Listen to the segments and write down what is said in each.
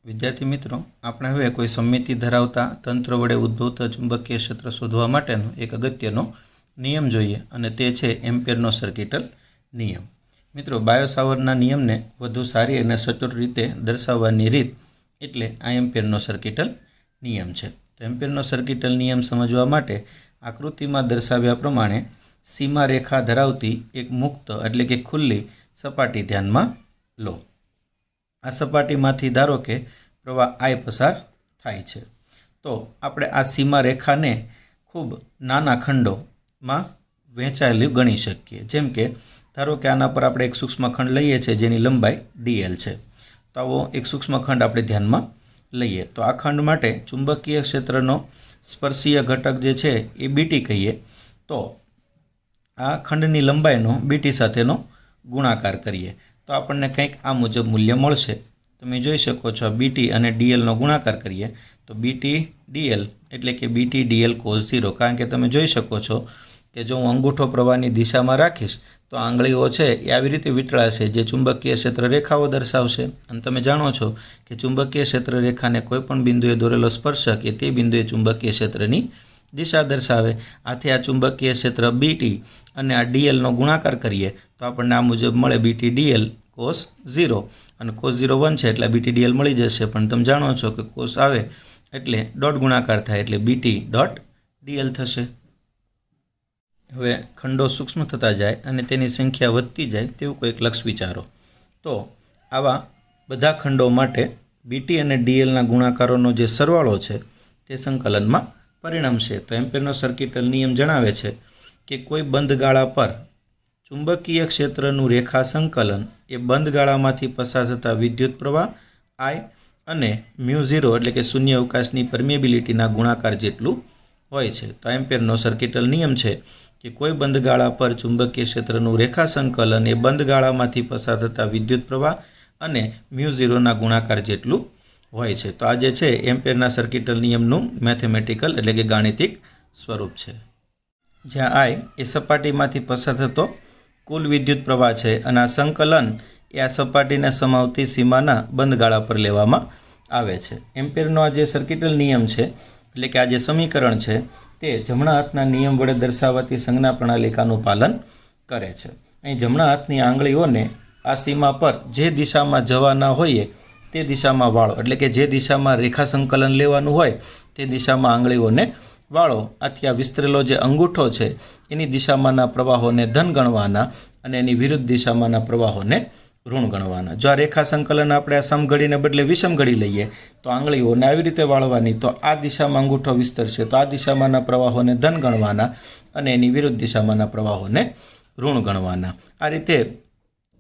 विद्यार्थी मित्रों, આપણે હવે કોઈ સમમિતિ ધરાવતા તંત્ર વડે ઉદ્ભવતા ચુંબકીય ક્ષેત્ર શોધવા માટેનો એક અગત્યનો નિયમ જોઈએ અને તે છે એમ્પિયરનો સર્કિટલ નિયમ। મિત્રો, બાયો-સાવર્ટના નિયમને વધુ સારી અને સચોટ રીતે દર્શાવવાની રીત એટલે આ એમ્પિયરનો સર્કિટલ નિયમ છે। તો એમ્પિયરનો સર્કિટલ નિયમ સમજવા માટે આકૃતિમાં દર્શાવ્યા પ્રમાણે સીમા રેખા ધરાવતી એક મુક્ત એટલે કે ખુલ્લી સપાટી ધ્યાનમાં લો। આ સપાટીમાંથી ધારો કે પ્રવાહ I પસાર થાય છે, તો આપણે આ સીમા રેખાને ખૂબ નાના ખંડોમાં વહેંચાયેલી ગણી શકીએ। જેમ કે ધારો કે આના પર આપણે એક સૂક્ષ્મખંડ લઈએ છીએ જેની લંબાઈ dl છે, તો આવો એક સૂક્ષ્મખંડ આપણે ધ્યાનમાં લઈએ તો આ ખંડ માટે ચુંબકીય ક્ષેત્રનો સ્પર્શીય ઘટક જે છે એ bt કહીએ, તો આ ખંડની લંબાઈનો bt સાથેનો ગુણાકાર કરીએ તો આપણને કંઈક આ મુજબ મૂલ્ય મળશે। તમે જોઈ શકો છો bt અને dlનો ગુણાકાર કરીએ તો bt dl એટલે કે bt dl cos 0, કારણ કે તમે જોઈ શકો છો કે જો હું અંગૂઠો પ્રવાહની દિશામાં રાખીશ તો આંગળીઓ છે એ આવી રીતે વીંટળાશે જે ચુંબકીય ક્ષેત્ર રેખાઓ દર્શાવશે। અને તમે જાણો છો કે ચુંબકીય ક્ષેત્ર રેખાને કોઈ પણ બિંદુએ દોરેલો સ્પર્શક એ તે બિંદુએ ચુંબકીય ક્ષેત્રની દિશા દર્શાવે। આથી આ ચુંબકીય ક્ષેત્ર bt અને આ dlનો ગુણાકાર કરીએ તો આપણને આ મુજબ મળે bt dl cos 0, અને cos 0 1 છે એટલે bt dl મળી જશે, પણ તમે જાણો છો કે cos આવે એટલે ડોટ ગુણાકાર થાય એટલે bt ડોટ dl થશે। હવે ખંડો સૂક્ષ્મ થતા જાય અને તેની સંખ્યા વધતી જાય તેવું કોઈક લક્ષ વિચારો, તો આવા બધા ખંડો માટે bt અને dlના ગુણાકારોનો જે સરવાળો છે તે સંકલનમાં પરિણમશે। તો એમ્પિયરનો સર્કિટલ નિયમ જણાવે છે કે કોઈ બંધ ગાળા પર ચુંબકીય ક્ષેત્રનું રેખા સંકલન એ બંધ ગાળામાંથી પસાર થતા વિદ્યુત પ્રવાહ I અને μ0 એટલે કે શૂન્ય અવકાશની પરમિએબિલિટીના ગુણાકાર જેટલું હોય છે। તો એમ્પિયરનો સર્કિટલ નિયમ છે કે કોઈ બંધ ગાળા પર ચુંબકીય ક્ષેત્રનું રેખા સંકલન એ બંધ ગાળામાંથી પસાર થતા વિદ્યુત પ્રવાહ અને μ0ના ગુણાકાર જેટલું હોય છે। તો આ જે છે એમ્પિયરના સર્કિટલ નિયમનું મેથેમેટિકલ એટલે કે ગાણિતિક સ્વરૂપ છે, જ્યાં I એ સપાટીમાંથી પસાર થતો કુલ વિદ્યુત પ્રવાહ છે અને આ સંકલન એ આ સપાટીને સમાવતી સીમાના બંધ ગાળા પર લેવામાં આવે છે। એમ્પિયરનો આ જે સર્કિટલ નિયમ છે એટલે કે આ જે સમીકરણ છે તે જમણા હાથના નિયમ વડે દર્શાવાતી સંજ્ઞા પ્રણાલિકાનું પાલન કરે છે। અહીં જમણા હાથની આંગળીઓને આ સીમા પર જે દિશામાં જવાના હોઈએ તે દિશામાં વાળો, એટલે કે જે દિશામાં રેખા સંકલન લેવાનું હોય તે દિશામાં આંગળીઓને વાળો। આથી આ વિસ્તરેલો જે અંગૂઠો છે એની દિશામાંના પ્રવાહોને ધન ગણવાના અને એની વિરુદ્ધ દિશામાંના પ્રવાહોને ઋણ ગણવાના। જો આ રેખા સંકલન આપણે આ સમઘડીને બદલે વિષમઘડી લઈએ તો આંગળીઓને આવી રીતે વાળવાની, તો આ દિશામાં અંગૂઠો વિસ્તરશે તો આ દિશામાંના પ્રવાહોને ધન ગણવાના અને એની વિરુદ્ધ દિશામાંના પ્રવાહોને ઋણ ગણવાના। આ રીતે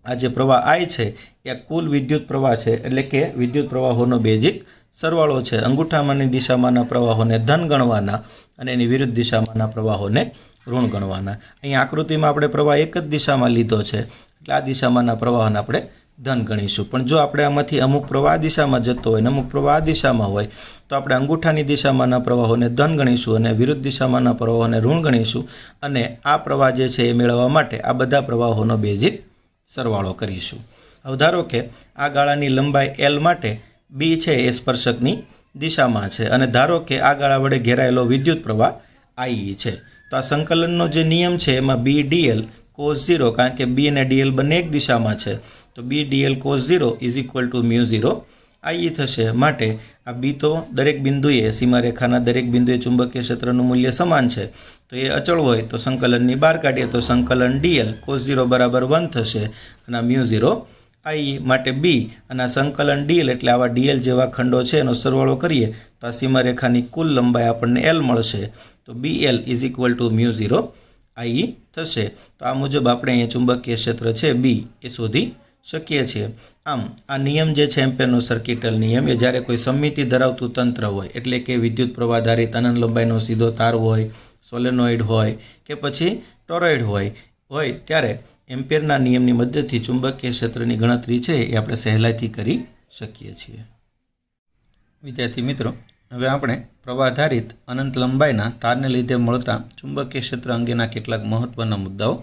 આ જે પ્રવાહ I છે એ કુલ વિદ્યુત પ્રવાહ છે, એટલે કે વિદ્યુત પ્રવાહોનો બેઝિક સરવાળો છે। અંગૂઠામાંની દિશામાંના પ્રવાહોને ધન ગણવાના અને એની વિરુદ્ધ દિશામાંના પ્રવાહોને ઋણ ગણવાના। અહીં આકૃતિમાં આપણે પ્રવાહ એક જ દિશામાં લીધો છે એટલે આ દિશામાંના પ્રવાહોને આપણે ધન ગણીશું, પણ જો આપણે આમાંથી અમુક પ્રવાહ આ દિશામાં જતો હોય અને અમુક પ્રવાહ આ દિશામાં હોય તો આપણે અંગૂઠાની દિશામાંના પ્રવાહોને ધન ગણીશું અને વિરુદ્ધ દિશામાંના પ્રવાહોને ઋણ ગણીશું, અને આ પ્રવાહ જે છે એ મેળવવા માટે આ બધા પ્રવાહોનો બેઝિક સરવાળો કરીશું। હવે ધારો કે આ ગાળાની લંબાઈ L માટે B છે એ સ્પર્શકની દિશામાં છે અને ધારો કે આ ગાળા વડે ઘેરાયેલો વિદ્યુત પ્રવાહ IE છે, તો આ સંકલનનો જે નિયમ છે એમાં B dl cos 0, કારણ કે B અને dl બંને એક દિશામાં છે તો B dl cos 0 = μ0 IE થશે। માટે આ B તો દરેક બિંદુએ સીમારેખાના દરેક બિંદુએ ચુંબકીય ક્ષેત્રનું મૂલ્ય સમાન છે, તો એ અચળ હોય તો સંકલનની બહાર કાઢીએ તો સંકલન dl cos 0 = 1 થશે અને μ0 IE માટે B અને આ સંકલન dl એટલે આવા dl જેવા ખંડો છે એનો સરવાળો કરીએ તો આ સીમારેખાની કુલ લંબાઈ આપણને L મળશે, તો BL = μ0 IE થશે। તો આ મુજબ આપણે અહીંયા ચુંબકીય ક્ષેત્ર છે B એ શોધી શકીએ છીએ। આમ આ નિયમ જે છે એમ્પિયરનો સર્કિટલ નિયમ એ જ્યારે કોઈ સમમિતિ ધરાવતું તંત્ર હોય, એટલે કે વિદ્યુત પ્રવાહ આધારિત અનંત લંબાઈનો સીધો તાર હોય, સોલેનોઇડ હોય કે પછી ટોરોઇડ હોય ત્યારે એમ્પિયરના નિયમની મદદથી ચુંબકીય ક્ષેત્રની ગણતરી છે એ આપણે સહેલાઈથી કરી શકીએ છીએ। વિદ્યાર્થી મિત્રો, હવે આપણે પ્રવાહાધારિત અનંત લંબાઈના તારને લીધે મળતા ચુંબકીય ક્ષેત્ર અંગેના કેટલાક મહત્વના મુદ્દાઓ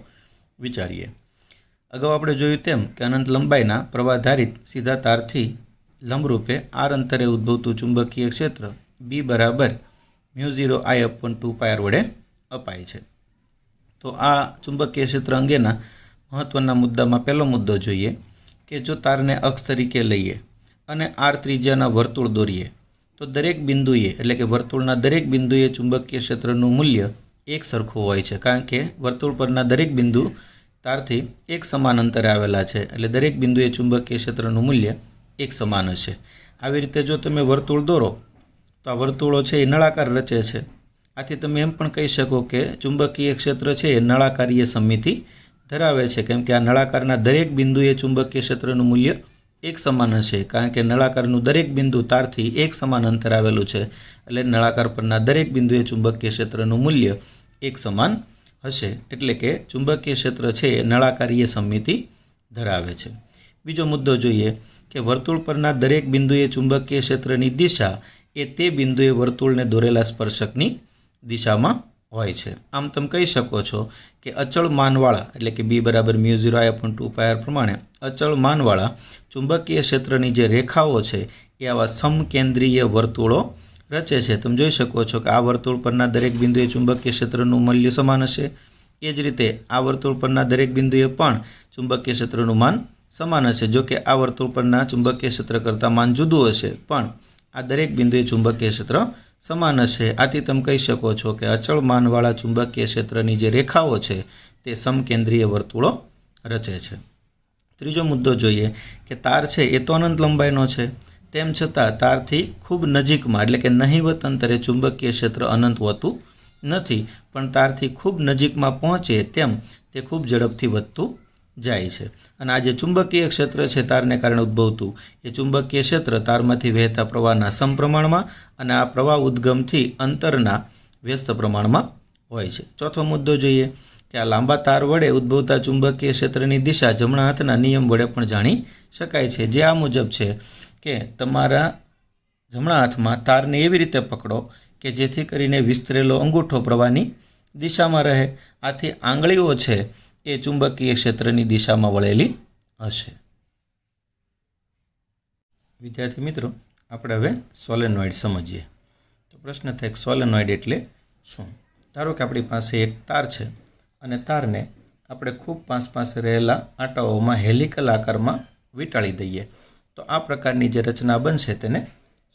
વિચારીએ। અગાઉ આપણે જોયું તેમ કે અનંત લંબાઈના પ્રવાહાધારિત સીધા તારથી લંબરૂપે r અંતરે ઉદ્ભવતું ચુંબકીય ક્ષેત્ર B બરાબર μ0I/2πr વડે અપાય છે। તો આ ચુંબકીય ક્ષેત્ર અંગેના મહત્વના મુદ્દામાં પહેલો મુદ્દો જોઈએ કે જો તારને અક્ષ તરીકે લઈએ અને r ત્રિજ્યાના વર્તુળ દોરીએ તો દરેક બિંદુએ એટલે કે વર્તુળના દરેક બિંદુએ ચુંબકીય ક્ષેત્રનું મૂલ્ય એક સરખું હોય છે, કારણ કે વર્તુળ પરના દરેક બિંદુ તારથી એક સમાન અંતરે આવેલા છે, એટલે દરેક બિંદુએ ચુંબકીય ક્ષેત્રનું મૂલ્ય એક સમાન હશે। આવી રીતે જો તમે વર્તુળ દોરો તો આ વર્તુળો છે એ નળાકાર રચે છે। આથી તમે એમ પણ કહી શકો કે ચુંબકીય ક્ષેત્ર છે એ નળાકારીય સમમિતિ ધરાવે છે, કેમ કે આ નળાકારના દરેક બિંદુએ ચુંબકીય ક્ષેત્રનું મૂલ્ય એક સમાન હશે, કારણ કે નળાકારનું દરેક બિંદુ તારથી એક સમાન અંતર આવેલું છે, એટલે નળાકાર પરના દરેક બિંદુએ ચુંબકીય ક્ષેત્રનું મૂલ્ય એક સમાન હશે, એટલે કે ચુંબકીય ક્ષેત્ર છે એ નળાકારીય સમમિતિ ધરાવે છે। બીજો મુદ્દો જોઈએ કે વર્તુળ પરના દરેક બિંદુએ ચુંબકીય ક્ષેત્રની દિશા એ તે બિંદુએ વર્તુળને દોરેલા સ્પર્શકની દિશામાં હોય છે। આમ તમે કહી શકો છો કે અચળ માનવાળા એટલે કે B બરાબર μ0I/2πr પ્રમાણે અચળ માનવાળા ચુંબકીય ક્ષેત્રની જે રેખાઓ છે એ આવા સમકેન્દ્રીય વર્તુળો રચે છે। તમે જોઈ શકો છો કે આ વર્તુળ પરના દરેક બિંદુએ ચુંબકીય ક્ષેત્રનું મૂલ્ય સમાન હશે, એ જ રીતે આ વર્તુળ પરના દરેક બિંદુએ પણ ચુંબકીય ક્ષેત્રનું માન સમાન હશે। જો કે આ વર્તુળ પરના ચુંબકીય ક્ષેત્ર કરતાં માન જુદું હશે, પણ આ દરેક બિંદુએ ચુંબકીય ક્ષેત્ર સમાન હશે। આથી તમે કહી શકો છો કે અચળ માનવાળા ચુંબકીય ક્ષેત્રની જે રેખાઓ છે તે સમકેન્દ્રીય વર્તુળો રચે છે। ત્રીજો મુદ્દો જોઈએ કે તાર છે એ તો અનંત લંબાઈનો છે, તેમ છતાં તારથી ખૂબ નજીકમાં એટલે કે નહિવત અંતરે ચુંબકીય ક્ષેત્ર અનંત હોતું નથી, પણ તારથી ખૂબ નજીકમાં પહોંચે તેમ તે ખૂબ ઝડપથી વધતું જાય છે। અને આ જે ચુંબકીય ક્ષેત્ર છે તારને કારણે ઉદ્ભવતું એ ચુંબકીય ક્ષેત્ર તારમાંથી વહેતા પ્રવાહના સમપ્રમાણમાં અને આ પ્રવાહ ઉદ્ગમથી અંતરના વ્યસ્ત પ્રમાણમાં હોય છે। ચોથો મુદ્દો જોઈએ કે આ લાંબા તાર વડે ઉદ્ભવતા ચુંબકીય ક્ષેત્રની દિશા જમણા હાથના નિયમ વડે પણ જાણી શકાય છે, જે આ મુજબ છે કે તમારા જમણા હાથમાં તારને એવી રીતે પકડો કે જેથી કરીને વિસ્તરેલો અંગૂઠો પ્રવાહની દિશામાં રહે। આથી આંગળીઓ છે એ ચુંબકીય ક્ષેત્રની દિશામાં વળેલી હશે। વિદ્યાર્થી મિત્રો, આપણે હવે સોલેનોઇડ સમજીએ। તો પ્રશ્ન થાય કે સોલેનોઇડ એટલે શું? ધારો કે આપણી પાસે એક તાર છે અને તારને આપણે ખૂબ પાસે રહેલા આટાઓમાં હેલિકલ આકારમાં વીંટાળી દઈએ તો આ પ્રકારની જે રચના બનશે તેને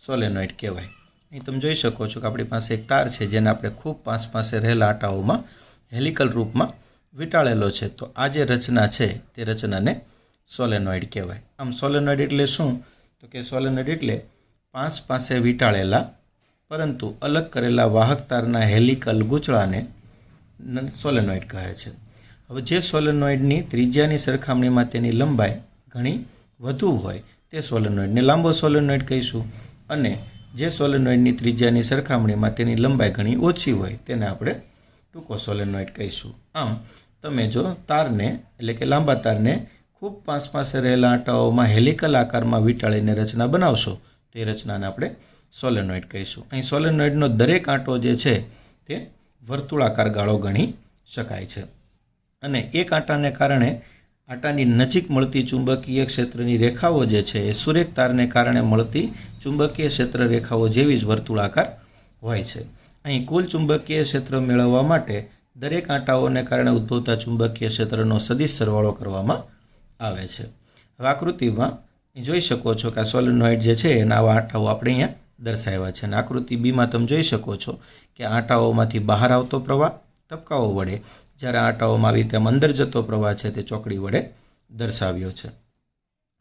સોલેનોઇડ કહેવાય। અહીં તમે જોઈ શકો છો કે આપણી પાસે એક તાર છે જેને આપણે ખૂબ પાસે રહેલા આટાઓમાં હેલિકલ રૂપમાં વીંટાળેલો છે, તો આ જે રચના છે તે રચનાને સોલેનોઇડ કહેવાય। આમ સોલેનોઇડ એટલે શું? તો કે સોલેનોઇડ એટલે પાસે વીંટાળેલા પરંતુ અલગ કરેલા વાહક તારના હેલિકલ ગૂંચળાને સોલેનોઇડ કહે છે। હવે જે સોલેનોઇડની ત્રિજ્યાની સરખામણીમાં તેની લંબાઈ ઘણી વધુ હોય તે સોલેનોઇડને લાંબો સોલેનોઇડ કહીશું, અને જે સોલેનોઇડની ત્રિજ્યાની સરખામણીમાં તેની લંબાઈ ઘણી ઓછી હોય તેને આપણે ટૂંકો સોલેનોઇડ કહીશું। આમ તમે જો તારને એટલે કે લાંબા તારને ખૂબ પાસે રહેલા આટાઓમાં હેલિકલ આકારમાં વીંટાળીને રચના બનાવશો તો એ રચનાને આપણે સોલેનોઇડ કહીશું। અહીં સોલેનોઇડનો દરેક આંટો જે છે તે વર્તુળાકાર ગાળો ગણી શકાય છે, અને એક આંટાને કારણે આંટાની નજીક મળતી ચુંબકીય ક્ષેત્રની રેખાઓ જે છે એ સુરેખ તારને કારણે મળતી ચુંબકીય ક્ષેત્ર રેખાઓ જેવી જ વર્તુળાકાર હોય છે। અહીં કુલ ચુંબકીય ક્ષેત્ર મેળવવા માટે દરેક આંટાઓને કારણે ઉદ્ભવતા ચુંબકીય ક્ષેત્રનો સદિશ સરવાળો કરવામાં આવે છે। હવે આકૃતિમાં જોઈ શકો છો કે આ સોલેનોઇડ જે છે એના આવા આંટાઓ આપણે અહીંયા દર્શાવ્યા છે, અને આકૃતિ બીમાં તમે જોઈ શકો છો કે આંટાઓમાંથી બહાર આવતો પ્રવાહ ટપકાઓ વડે, જ્યારે આંટાઓમાં આવી તેમ અંદર જતો પ્રવાહ છે તે ચોકડી વડે દર્શાવ્યો છે।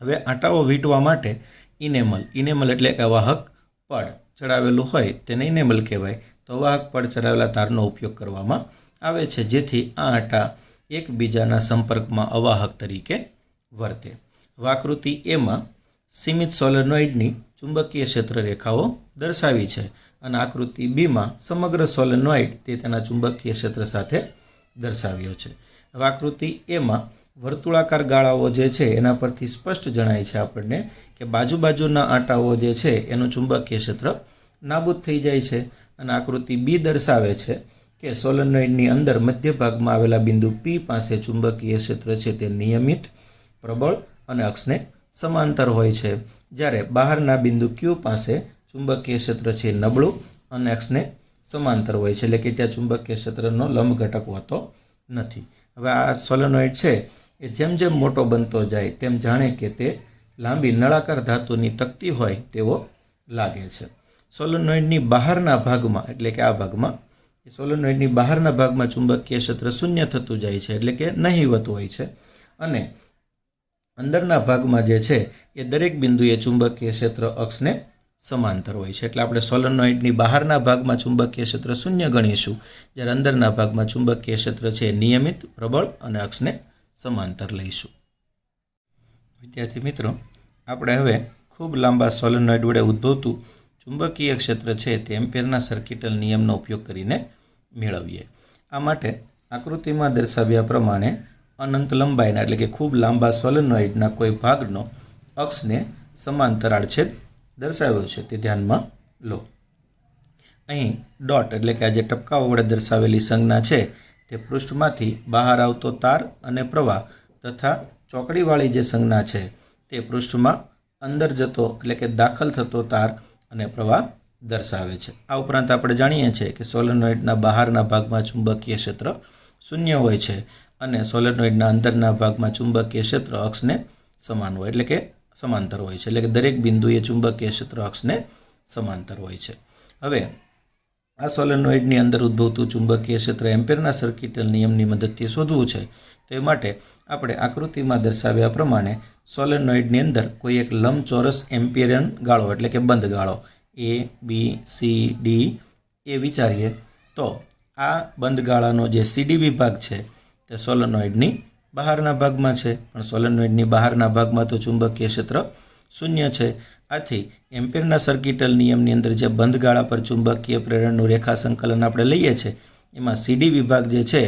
હવે આંટાઓ વીંટવા માટે ઇનેમલ એટલે કે વાહક પડ ચડાવેલું હોય તેને ઇનેમલ કહેવાય। તો વાહક પડ ચડાવેલા તારનો ઉપયોગ કરવામાં આવે છે, જેથી આ આંટા એકબીજાના સંપર્કમાં અવાહક તરીકે વર્તે। આકૃતિ એમાં સીમિત સોલેનોઇડની ચુંબકીય ક્ષેત્ર રેખાઓ દર્શાવી છે, અને આકૃતિ બીમાં સમગ્ર સોલેનોઇડ તે તેના ચુંબકીય ક્ષેત્ર સાથે દર્શાવ્યો છે। હવે આકૃતિ એમાં વર્તુળાકાર ગાળાઓ જે છે એના પરથી સ્પષ્ટ જણાય છે આપણને કે બાજુના આંટાઓ જે છે એનું ચુંબકીય ક્ષેત્ર નાબૂદ થઈ જાય છે, અને આકૃતિ બી દર્શાવે છે કે સોલેનોઇડની અંદર મધ્ય ભાગમાં આવેલા બિંદુ P પાસે ચુંબકીય ક્ષેત્ર છે તે નિયમિત, પ્રબળ અને અક્ષને समांतर होय छे, ज्यारे बहारना बिंदु Q पासे चुंबकीय क्षेत्र छे नबळुं अने X ने समांतर होय छे, एटले के त्यां चुंबकीय क्षेत्रनो लंब घटक होतो नथी। हवे आ सोलेनोइड छे ए जेम जेम मोटो बनतो जाय तेम जाणे के ते लांबी नळाकार धातुनी तकती होय तेवो लागे छे। सोलेनोइडनी बहाરના ભાગમાં એટલે કે આ ભાગમાં સોલેનોઇડની બહારના ભાગમાં ચુંબકીય ક્ષેત્ર શૂન્ય થતું જાય છે, એટલે કે નહીવત હોય છે, અને અંદરના ભાગમાં જે છે એ દરેક બિંદુએ ચુંબકીય ક્ષેત્ર અક્ષને સમાંતર હોય છે। એટલે આપણે સોલેનોઇડની બહારના ભાગમાં ચુંબકીય ક્ષેત્ર શૂન્ય ગણીશું, જ્યારે અંદરના ભાગમાં ચુંબકીય ક્ષેત્ર છે નિયમિત, પ્રબળ અને અક્ષને સમાંતર લઈશું। વિદ્યાર્થી મિત્રો, આપણે હવે ખૂબ લાંબા સોલેનોઇડ વડે ઉદ્ભવતું ચુંબકીય ક્ષેત્ર છે તે એમ્પિયરના સર્કિટલ નિયમનો ઉપયોગ કરીને મેળવીએ। આ માટે આકૃતિમાં દર્શાવ્યા પ્રમાણે અનંત લંબાઈના એટલે કે ખૂબ લાંબા સોલેનોઇડના કોઈ ભાગનો અક્ષને સમાંતર આડછેદ દર્શાવ્યો છે તે ધ્યાનમાં લો। અહીં ડોટ એટલે કે આ જે ટપકાઓ વડે દર્શાવેલી સંજ્ઞા છે તે પૃષ્ઠમાંથી બહાર આવતો તાર અને પ્રવાહ તથા ચોકડીવાળી જે સંજ્ઞા છે તે પૃષ્ઠમાં અંદર જતો એટલે કે દાખલ થતો તાર અને પ્રવાહ દર્શાવે છે। આ ઉપરાંત આપણે જાણીએ છીએ કે સોલેનોઇડના બહારના ભાગમાં ચુંબકીય ક્ષેત્ર શૂન્ય હોય છે અને સોલેનોઇડના અંદરના ભાગમાં ચુંબકીય ક્ષેત્ર અક્ષને સમાન હોય એટલે કે સમાંતર હોય છે, એટલે કે દરેક બિંદુએ ચુંબકીય ક્ષેત્ર અક્ષને સમાંતર હોય છે। હવે આ સોલેનોઇડની અંદર ઉદ્ભવતું ચુંબકીય ક્ષેત્ર એમ્પિયરના સર્કિટલ નિયમની મદદથી શોધવું છે, તો એ માટે આપણે આકૃતિમાં દર્શાવ્યા પ્રમાણે સોલેનોઇડની અંદર કોઈ એક લંબચોરસ એમ્પિયરન ગાળો એટલે કે બંધ ગાળો ABCD એ વિચારીએ તો આ બંધ ગાળાનો જે CD વિભાગ છે તે સોલેનોઇડની બહારના ભાગમાં છે, પણ સોલેનોઇડની બહારના ભાગમાં તો ચુંબકીય ક્ષેત્ર શૂન્ય છે। આથી એમ્પિયરના સર્કિટલ નિયમની અંદર જે બંધ ગાળા પર ચુંબકીય પ્રેરણનું રેખા સંકલન આપણે લઈએ છીએ એમાં CD વિભાગ જે છે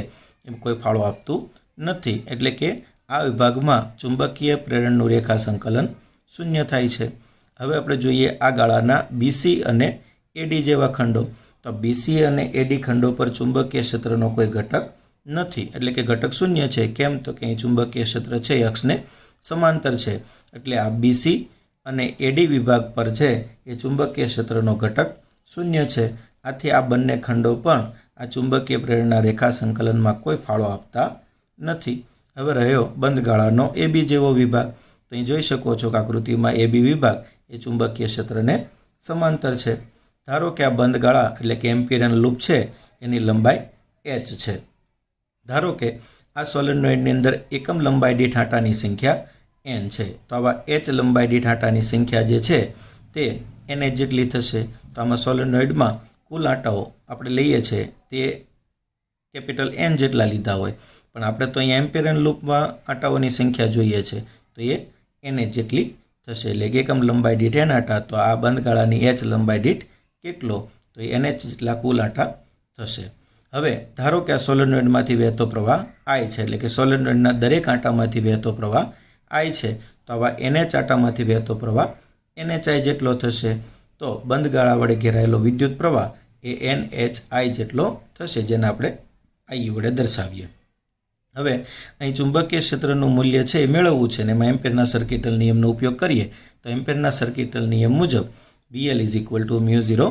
એમ કોઈ ફાળો આપતું નથી, એટલે કે આ વિભાગમાં ચુંબકીય પ્રેરણનું રેખા સંકલન શૂન્ય થાય છે। હવે આપણે જોઈએ આ ગાળાના BC અને AD જેવા ખંડો, તો BC અને AD ખંડો પર ચુંબકીય ક્ષેત્રનો કોઈ ઘટક નથી, એટલે કે ઘટક શૂન્ય છે। કેમ? તો કે અહીં ચુંબકીય ક્ષેત્ર છે એ અક્ષને સમાંતર છે, એટલે આ BC અને AD વિભાગ પર છે એ ચુંબકીય ક્ષેત્રનો ઘટક શૂન્ય છે। આથી આ બંને ખંડો પણ આ ચુંબકીય પ્રેરણા રેખા સંકલનમાં કોઈ ફાળો આપતા નથી। હવે રહ્યો બંધ ગાળાનો AB જેવો વિભાગ, તો અહીં જોઈ શકો છો કે આકૃતિમાં AB વિભાગ એ ચુંબકીય ક્ષેત્રને સમાંતર છે। ધારો કે આ બંધ ગાળા એટલે કે એમ્પિયરન લૂપ છે એની લંબાઈ h છે। ધારો કે આ સોલેનોઇડની અંદર એકમ લંબાઈ દીઠ આંટાની સંખ્યા n છે, તો આવા h લંબાઈ દીઠ આંટાની સંખ્યા જે છે તે n જેટલી થશે। તો આમાં સોલેનોઇડમાં કુલ આંટાઓ આપણે લઈએ છીએ તે કેપિટલ N જેટલા લીધા હોય, પણ આપણે તો અહીંયા એમ્પિયરન લૂપમાં આંટાઓની સંખ્યા જોઈએ છે તો એ n જેટલી થશે, એટલે એકમ લંબાઈ દીઠ n આંટા, તો આ બંધ ગાળાની h લંબાઈ દીઠ કેટલો, તો એ n જેટલા કુલ આંટા થશે। હવે ધારો કે આ સોલેનોઇડમાંથી વહેતો પ્રવાહ I છે, એટલે કે સોલેનોઇડના દરેક આંટામાંથી વહેતો પ્રવાહ I છે, તો આવા NH આંટામાંથી વહેતો પ્રવાહ NHI જેટલો થશે। તો બંધ ગાળા વડે ઘેરાયેલો વિદ્યુત પ્રવાહ એ NHI જેટલો થશે, જેને આપણે I વડે દર્શાવીએ। હવે અહીં ચુંબકીય ક્ષેત્રનું મૂલ્ય છે એ મેળવવું છે ને એમાં એમ્પિયરના સર્કિટલ નિયમનો ઉપયોગ કરીએ તો એમ્પિયરના સર્કિટલ નિયમ મુજબ BL = μ0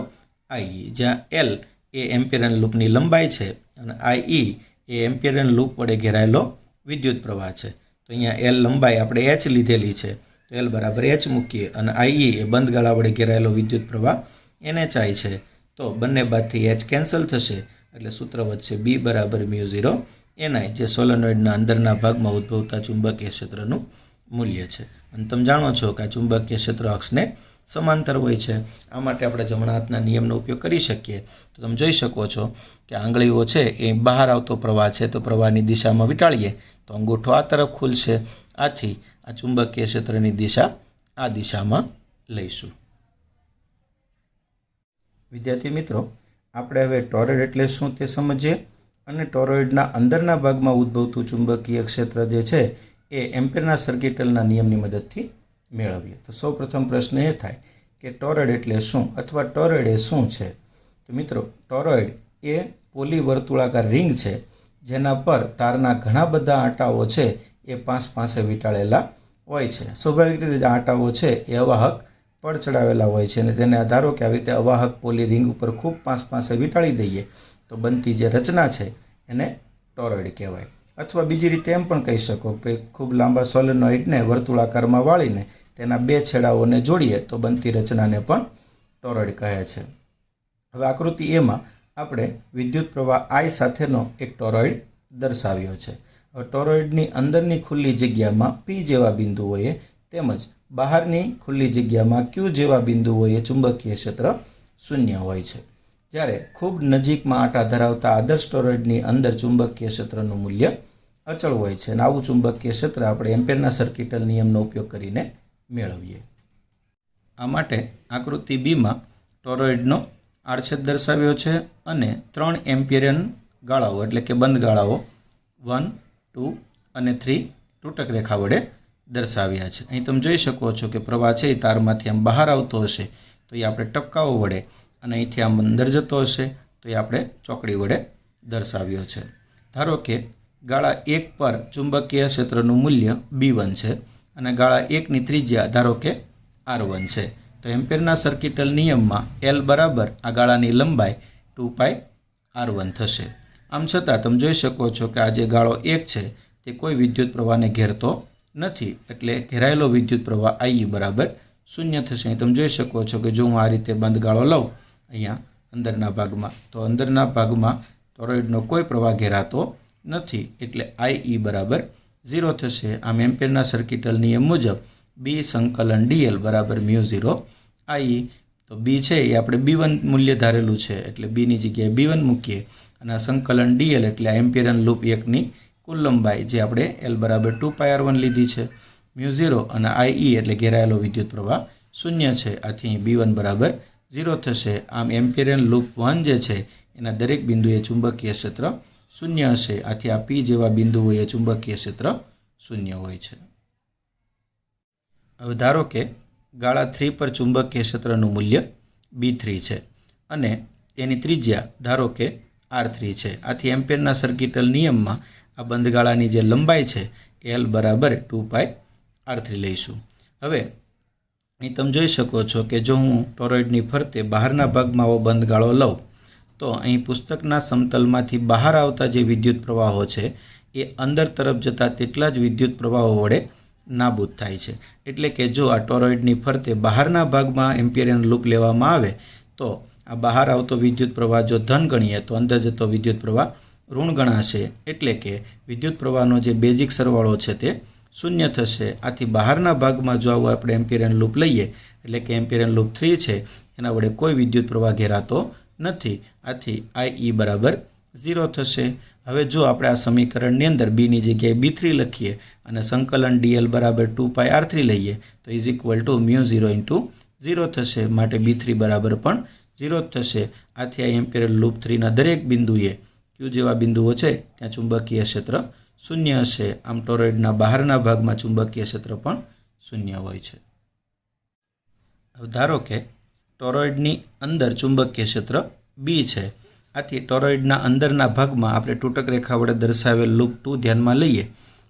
IE, જ્યાં L એ એમ્પિયરન લૂપની લંબાઈ છે અને IE એ એમ્પિયરન લૂપ વડે ઘેરાયેલો વિદ્યુત પ્રવાહ છે। તો અહીંયા L લંબાઈ આપણે h લીધેલી છે, તો L બરાબર h મૂકીએ અને IE એ બંધ ગાળા વડે ઘેરાયેલો વિદ્યુત પ્રવાહ NHI છે, તો બંને બાદથી h કેન્સલ થશે એટલે સૂત્ર વધશે B બરાબર μ0 NI, જે સોલેનોઇડના અંદરના ભાગમાં ઉદ્ભવતા ચુંબકીય ક્ષેત્રનું મૂલ્ય છે। અને તમે જાણો છો કે આ ચુંબકીય ક્ષેત્ર અક્ષને સમાંતર હોય છે, આ માટે આપણે જમણા હાથના નિયમનો ઉપયોગ કરી શકીએ। તો તમે જોઈ શકો છો કે આંગળીઓ છે એ બહાર આવતો પ્રવાહ છે તો પ્રવાહની દિશામાં વીંટાળીએ તો અંગૂઠો આ તરફ ખુલશે, આથી આ ચુંબકીય ક્ષેત્રની દિશા આ દિશામાં લઈશું। વિદ્યાર્થી મિત્રો, આપણે હવે ટોરોઇડ એટલે શું તે સમજીએ અને ટોરોઇડના અંદરના ભાગમાં ઉદ્ભવતું ચુંબકીય ક્ષેત્ર જે છે એ એમ્પિયરના સર્કિટલના નિયમની મદદથી મેળવીએ। તો સૌપ્રથમ પ્રશ્ન એ થાય કે ટોરોઇડ એટલે શું અથવા ટોરોઇડ એ શું છે? તો મિત્રો, ટોરોઇડ એ પોલીવર્તુળાકાર રિંગ છે જેના પર તારના ઘણા બધા આંટાઓ છે એ પાસે વીંટાળેલા હોય છે। સ્વાભાવિક રીતે આંટાઓ છે એ અવાહક પડ ચડાવેલા હોય છે અને તેને ધારો કે આવી રીતે અવાહક પોલી રિંગ ઉપર ખૂબ પાસે વીંટાળી દઈએ તો બનતી જે રચના છે એને ટોરોઇડ કહેવાય। અથવા બીજી રીતે એમ પણ કહી શકો કે ખૂબ લાંબા સોલેનોઇડને વર્તુળાકારમાં વાળીને તેના બે છેડાઓને જોડીએ તો બનતી રચનાને પણ ટોરોઇડ કહે છે। હવે આકૃતિ એમાં આપણે વિદ્યુત પ્રવાહ I સાથેનો એક ટોરોઇડ દર્શાવ્યો છે। હવે ટોરોઇડની અંદરની ખુલ્લી જગ્યામાં P જેવા બિંદુઓએ તેમજ બહારની ખુલ્લી જગ્યામાં Q જેવા બિંદુઓએ ચુંબકીય ક્ષેત્ર શૂન્ય હોય છે। જ્યારે ખૂબ નજીકમાં આંટા ધરાવતા આદર્શ ટોરોઇડની અંદર ચુંબકીય ક્ષેત્રનું મૂલ્ય અચળ હોય છે અને આવું ચુંબકીય ક્ષેત્ર આપણે એમ્પીયરના સર્કિટલ નિયમનો ઉપયોગ કરીને મેળવીએ। આ માટે આકૃતિ બીમાં ટોરોઇડનો આડછેદ દર્શાવ્યો છે અને 3 એમ્પિયરન ગાળાઓ એટલે કે બંધ ગાળાઓ 1, 2 અને 3 તૂટક રેખા વડે દર્શાવ્યા છે। અહીં તમે જોઈ શકો છો કે પ્રવાહ છે એ તારમાંથી આમ બહાર આવતો હશે તો એ આપણે ટપકાઓ વડે અને અહીંથી આમ અંદર જતો હશે તો એ આપણે ચોકડી વડે દર્શાવ્યો છે। ધારો કે ગાળા 1 પર ચુંબકીય ક્ષેત્રનું મૂલ્ય B1 છે અને ગાળા 1ની ત્રિજ્યા ધારો કે R1 છે તો એમ્પીયરના સર્કિટલ નિયમમાં L બરાબર આ ગાળાની લંબાઈ 2πr1 થશે। આમ છતાં તમે જોઈ શકો છો કે આ જે ગાળો 1 છે તે કોઈ વિદ્યુત પ્રવાહને ઘેરતો નથી એટલે ઘેરાયેલો વિદ્યુત પ્રવાહ IE બરાબર 0 થશે। અહીં તમે જોઈ શકો છો કે જો હું આ રીતે બંધ ગાળો લઉં અહીંયા અંદરના ભાગમાં તો અંદરના ભાગમાં ટોરોઇડનો કોઈ પ્રવાહ ઘેરાતો નથી એટલે IE બરાબર 0 થશે। આમ એમ્પીયરના સર્કિટલ નિયમ મુજબ B સંકલન dl બરાબર μ0 IE તો B છે એ આપણે B1 મૂલ્ય ધારેલું છે એટલે Bની જગ્યાએ B1 મૂકીએ અને આ સંકલન dl એટલે આ એમ્પીયરન લૂપ 1ની કુલ લંબાઈ જે આપણે L બરાબર 2πr1 લીધી છે μ0 અને IE એટલે ઘેરાયેલો વિદ્યુત પ્રવાહ 0 છે આથી B1 બરાબર 0 થશે। આમ એમ્પીયરન લૂપ 1 જે છે એના દરેક બિંદુએ ચુંબકીય ક્ષેત્ર 0 હશે આથી આ P જેવા બિંદુઓએ ચુંબકીય ક્ષેત્ર 0 હોય છે। હવે ધારો કે ગાળા 3 પર ચુંબકીય ક્ષેત્રનું મૂલ્ય B3 છે અને તેની ત્રિજ્યા ધારો કે R3 છે આથી એમ્પીયરના સર્કિટલ નિયમમાં આ બંધ ગાળાની જે લંબાઈ છે L બરાબર 2πr3 લઈશું। હવે અહીં તમે જોઈ શકો છો કે જો હું ટોરોઇડની ફરતે બહારના ભાગમાં આવો બંધ ગાળો લઉં તો અહીં પુસ્તકના સમતલમાંથી બહાર આવતા જે વિદ્યુત પ્રવાહો છે એ અંદર તરફ જતા તેટલા જ વિદ્યુત પ્રવાહો વડે નાબૂદ થાય છે। એટલે કે જો આ ટોરોઇડની ફરતે બહારના ભાગમાં એમ્પીયરન લૂપ લેવામાં આવે તો આ બહાર આવતો વિદ્યુત પ્રવાહ જો ધન ગણીએ તો અંદર જતો વિદ્યુત પ્રવાહ ઋણ ગણાશે એટલે કે વિદ્યુત પ્રવાહનો જે બેઝિક સરવાળો છે તે 0 થશે। આથી બહારના ભાગમાં જો આવું આપણે એમ્પીયરન લૂપ લઈએ એટલે કે એમ્પીયરન લૂપ 3 છે એના વડે કોઈ વિદ્યુત પ્રવાહ ઘેરાતો નથી આથી IE બરાબર 0 થશે। હવે જો આપણે આ સમીકરણની અંદર Bની જગ્યાએ B3 લખીએ અને સંકલન dl બરાબર 2πr3 લઈએ તો ઇઝ ઇક્વલ ટુ μ0 × 0 થશે માટે B3 બરાબર પણ 0 થશે। આથી આ એમ્પીયરન લૂપ 3ના દરેક બિંદુએ Q જેવા બિંદુઓ છે ત્યાં ચુંબકીય ક્ષેત્ર 0 હશે। આમ ટોરોઇડના બહારના ભાગમાં ચુંબકીય ક્ષેત્ર પણ 0 હોય છે। હવે ધારો કે ટોરોઇડની અંદર ચુંબકીય ક્ષેત્ર B છે આથી ટોરોઇડના અંદરના ભાગમાં આપણે તૂટક રેખા વડે દર્શાવેલ લૂપ 2 ધ્યાનમાં લઈએ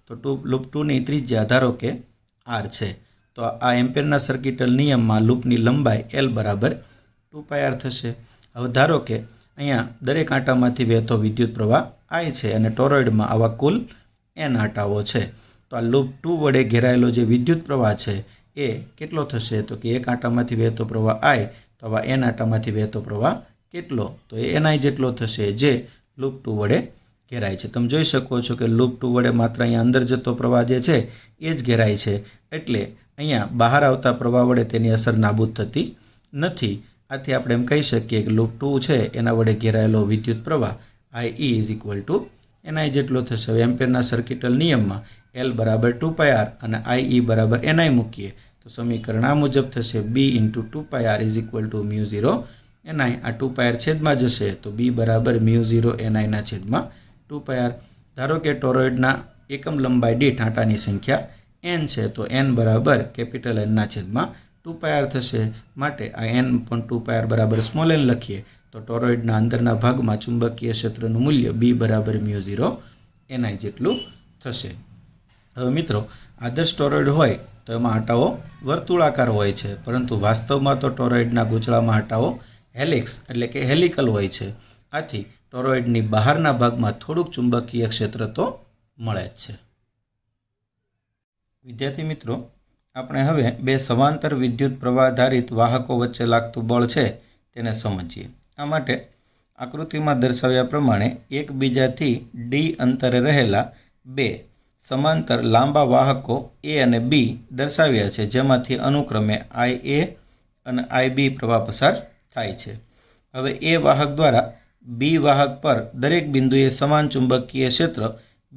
તો લૂપ 2ની ત્રિજ્યા ધારો કે R છે તો આ એમ્પીયરના સર્કિટલ નિયમમાં લૂપની લંબાઈ L બરાબર 2πr થશે। હવે ધારો કે અહીંયા દરેક આંટામાંથી વહેતો વિદ્યુત પ્રવાહ I છે અને ટોરોઇડમાં આવા કુલ N આંટાઓ છે તો આ લૂપ 2 વડે ઘેરાયેલો જે વિદ્યુત પ્રવાહ છે એ કેટલો થશે તો કે એક આંટામાંથી વહેતો પ્રવાહ I તો આવા N આંટામાંથી વહેતો પ્રવાહ કેટલો તો એ NI જેટલો થશે જે લૂપ 2 વડે ઘેરાય છે। તમે જોઈ શકો છો કે લૂપ 2 વડે માત્ર અહીંયા અંદર જતો પ્રવાહ જે છે એ જ ઘેરાય છે એટલે અહીંયા બહાર આવતા પ્રવાહ વડે તેની અસર નાબૂદ થતી નથી। આથી આપણે એમ કહી શકીએ કે લૂપ 2 છે એના વડે ઘેરાયેલો વિદ્યુત પ્રવાહ IE is equal two NI જેટલો થશે। હવે એમ્પીયરના સર્કિટલ નિયમમાં L બરાબર 2πr અને IE બરાબર NI મૂકીએ તો સમીકરણ આ મુજબ થશે B × 2πr is equal to μ0 NI આ 2πr છેદમાં જશે તો B બરાબર μ0 NI ના છેદમાં 2πr। ધારો કે ટોરોઇડના એકમ લંબાઈ દીઠ આંટાની સંખ્યા N છે તો N બરાબર કેપિટલ N ના છેદમાં 2πr થશે માટે આ N પણ 2πr બરાબર સ્મોલ n લખીએ તો ટોરોઇડના અંદરના ભાગમાં ચુંબકીય ક્ષેત્રનું મૂલ્ય B બરાબર μ0 NI જેટલું થશે। હવે મિત્રો આદર્શ ટોરોઇડ હોય તો એમાં આંટાઓ વર્તુળાકાર હોય છે, પરંતુ વાસ્તવમાં તો ટોરોઇડના ગૂંચળામાં આંટાઓ હેલિક્સ એટલે કે હેલિકલ હોય છે. આથી ટોરોઇડની બહારના ભાગમાં થોડુંક ચુંબકીય ક્ષેત્ર તો મળે જ છે. વિદ્યાર્થી મિત્રો, આપણે હવે બે સમાંતર વિદ્યુત પ્રવાહધારિત વાહકો વચ્ચે લાગતું બળ છે તેને સમજીએ. આ માટે આકૃતિમાં દર્શાવ્યા પ્રમાણે એકબીજાથી ડી અંતરે રહેલા બે સમાંતર લાંબા વાહકો એ અને બી દર્શાવ્યા છે, જેમાંથી અનુક્રમે IA અને IB પ્રવાહ પસાર થાય છે. હવે એ વાહક દ્વારા બી વાહક પર દરેક બિંદુએ સમાન ચુંબકીય ક્ષેત્ર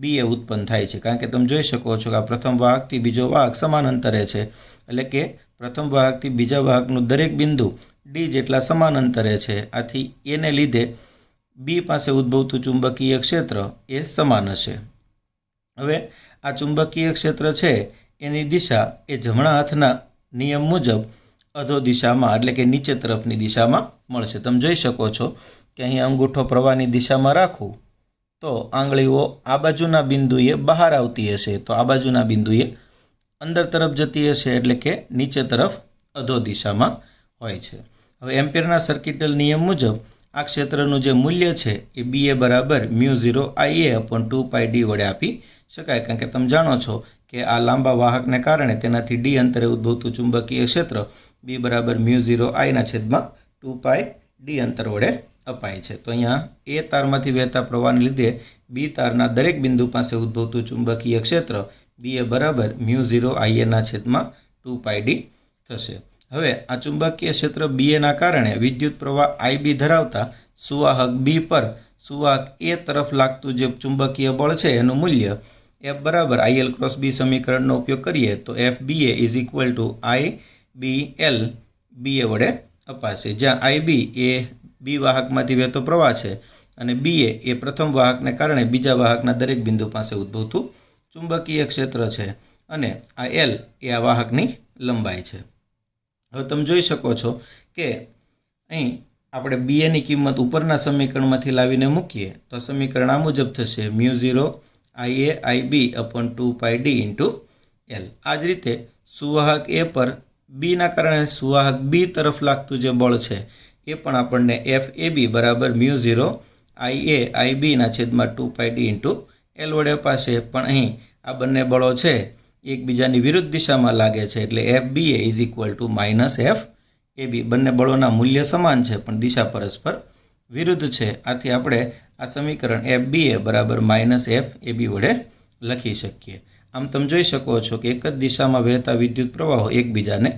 બી એ ઉત્પન્ન થાય છે, કારણ કે તમે જોઈ શકો છો કે આ પ્રથમ વાહકથી બીજો વાહક સમાન અંતરે છે, એટલે કે પ્રથમ વાહકથી બીજા વાહકનું દરેક બિંદુ ડી જેટલા સમાન અંતરે છે. આથી એને લીધે બી પાસે ઉદ્ભવતું ચુંબકીય ક્ષેત્ર એ સમાન હશે. હવે આ ચુંબકીય ક્ષેત્ર છે એની દિશા એ જમણા હાથના નિયમ મુજબ અધો દિશામાં એટલે કે નીચે તરફની દિશામાં મળશે. તમે જોઈ શકો છો કે અહીં અંગૂઠો પ્રવાહની દિશામાં રાખું તો આંગળીઓ આ બાજુના બિંદુએ બહાર આવતી હશે, તો આ બાજુના બિંદુએ અંદર તરફ જતી હશે, એટલે કે નીચે તરફ અધો દિશામાં હોય છે. હવે એમ્પિયરના સર્કિટલ નિયમ મુજબ આ ક્ષેત્રનું જે મૂલ્ય છે એ બી એ બરાબર μ0IA/2πd વડે આપી શકાય, કારણ કે તમે જાણો છો કે આ લાંબા વાહકને કારણે તેનાથી ડી અંતરે ઉદ્ભવતું ચુંબકીય ક્ષેત્ર બી બરાબર μ0I/2πd અંતર વડે અપાય છે. તો અહીંયા એ તારમાંથી વહેતા પ્રવાહને લીધે બી તારના દરેક બિંદુ પાસે ઉદ્ભવતું ચુંબકીય ક્ષેત્ર બી એ બરાબર μ0IA/2πd થશે. હવે આ ચુંબકીય ક્ષેત્ર બી એના કારણે વિદ્યુત પ્રવાહ IB ધરાવતા સુવાહક બી પર સુવાહક એ તરફ લાગતું જે ચુંબકીય બળ છે એનું મૂલ્ય F બરાબર IL×B સમીકરણનો ઉપયોગ કરીએ તો FBA IBL BA વડે અપાશે, જ્યાં IB એ બી વાહકમાંથી વહેતો પ્રવાહ છે અને BA એ પ્રથમ વાહકને કારણે બીજા વાહકના દરેક બિંદુ પાસે ઉદ્ભવતું ચુંબકીય ક્ષેત્ર છે અને આ L એ આ વાહકની લંબાઈ છે. હવે તમે જોઈ શકો છો કે અહીં આપણે BAની કિંમત ઉપરના સમીકરણમાંથી લાવીને મૂકીએ તો સમીકરણ આ મુજબ થશે μ0IA/IB/2πd × L. આ જ રીતે સુવાહક એ પર બીના કારણે સુવાહક બી તરફ લાગતું જે બળ છે એ પણ આપણને FAB બરાબર μ0IA/IB/2πd × L વડે અપાશે. પણ અહીં આ બંને બળો છે એકબીજાની વિરુદ્ધ દિશામાં લાગે છે, એટલે FBA -FAB. બંને બળોના મૂલ્ય સમાન છે પણ દિશા પરસ્પર વિરુદ્ધ છે. આથી આપણે આ સમીકરણ FBA બરાબર -FAB વડે લખી શકીએ. આમ તમે જોઈ શકો છો કે એક જ દિશામાં વહેતા વિદ્યુત પ્રવાહો એકબીજાને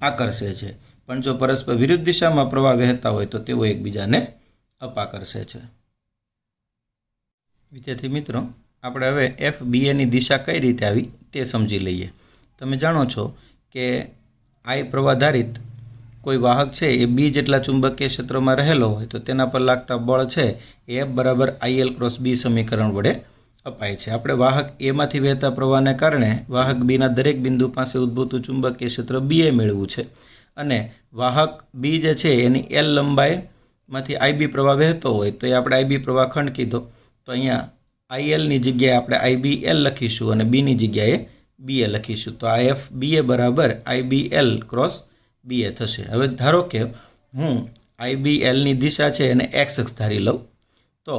આકર્ષે છે, પણ જો પરસ્પર વિરુદ્ધ દિશામાં પ્રવાહ વહેતા હોય તો તેઓ એકબીજાને અપાકર્ષે છે. વિદ્યાર્થી મિત્રો, આપણે હવે FBAની દિશા કઈ રીતે આવી તે સમજી લઈએ. તમે જાણો છો કે I પ્રવાહધારિત કોઈ વાહક છે એ બી જેટલા ચુંબકીય ક્ષેત્રમાં રહેલો હોય તો તેના પર લાગતા બળ છે એ F બરાબર IL×B સમીકરણ વડે અપાય છે. આપણે વાહક એમાંથી વહેતા પ્રવાહને કારણે વાહક બીના દરેક બિંદુ પાસે ઉદ્ભવતું ચુંબકીય ક્ષેત્ર BA મેળવવું છે અને વાહક બી જે છે એની L લંબાઈમાંથી IB પ્રવાહ વહેતો હોય તો એ આપણે IB પ્રવાહ ખંડ કીધો, તો અહીંયા ILની જગ્યાએ આપણે IBL લખીશું અને બીની જગ્યાએ BA લખીશું. તો આ FBA બરાબર IBL×BA થશે. હવે ધારો કે હું IBLની દિશા છે એને X અક્ષ ધારી લઉં તો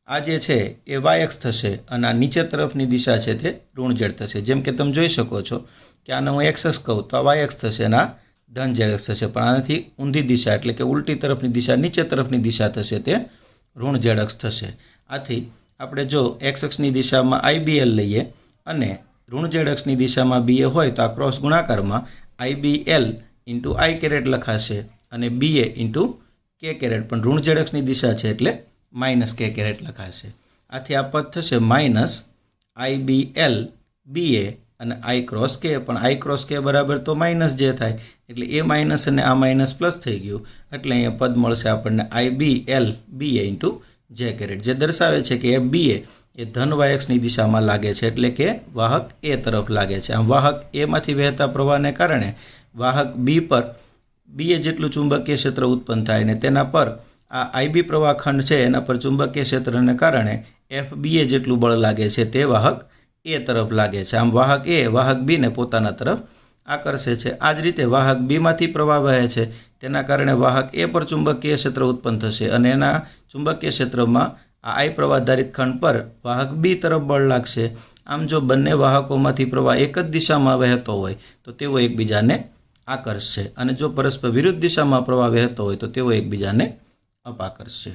આ જે છે એ Y અક્ષ થશે અને આ નીચે તરફની દિશા છે તે ઋણ Z થશે. જેમ કે તમે જોઈ શકો છો કે આને હું X અક્ષ કહું તો આ Y અક્ષ થશે અને આ ધન Z અક્ષ થશે, પણ આનાથી ઊંધી દિશા એટલે કે ઉલટી તરફની દિશા નીચે તરફની દિશા થશે તે ઋણ Z અક્ષ થશે. આથી આપણે જો X અક્ષની દિશામાં IBL લઈએ અને ઋણ Z અક્ષની દિશામાં BA હોય તો આ ક્રોસ ગુણાકારમાં IBL × I કેરેટ લખાશે અને BA × K કેરેટ, પણ ઋણ Z અક્ષની દિશા છે એટલે -K કેરેટ લખાશે. આથી આ પદ થશે -IBL BA અને I×K, પણ I×K બરાબર તો -J થાય એટલે એ માઇનસ અને આ માઇનસ પ્લસ થઈ ગયું એટલે અહીંયા પદ મળશે આપણને IBL BA × J કેરેટ, જે દર્શાવે છે કે FBA એ ધન Y અક્ષની દિશામાં લાગે છે એટલે કે વાહક એ તરફ લાગે છે. આમ વાહક એમાંથી વહેતા પ્રવાહને કારણે વાહક બી પર BA જેટલું ચુંબકીય ક્ષેત્ર ઉત્પન્ન થાય અને તેના પર આ IB પ્રવાહ ખંડ છે એના પર ચુંબકીય ક્ષેત્રને કારણે FBA જેટલું બળ લાગે છે તે વાહક ए तरफ लागे छे। आम वाहक ए वाहक बी ने पोताना तरफ आकर्षे छे। आ ज रीते वाहक बी मांथी प्रवाह वहे छे, तेना कारणे वाहक ए पर चुंबकीय क्षेत्र उत्पन्न थशे अने एना चुंबकीय क्षेत्रमां आ आई प्रवाहधारित खंड पर वाहक बी तरफ बळ लागशे। आम जो बंने वाहकोमांथी प्रवाह एक ज दिशामां वहेतो होय तो तेओ एकबीजाने आकर्षे, अने जो परस्पर विरुद्ध दिशामां प्रवाह वहेतो होय तो तेओ एकबीजाने अपाकर्षे।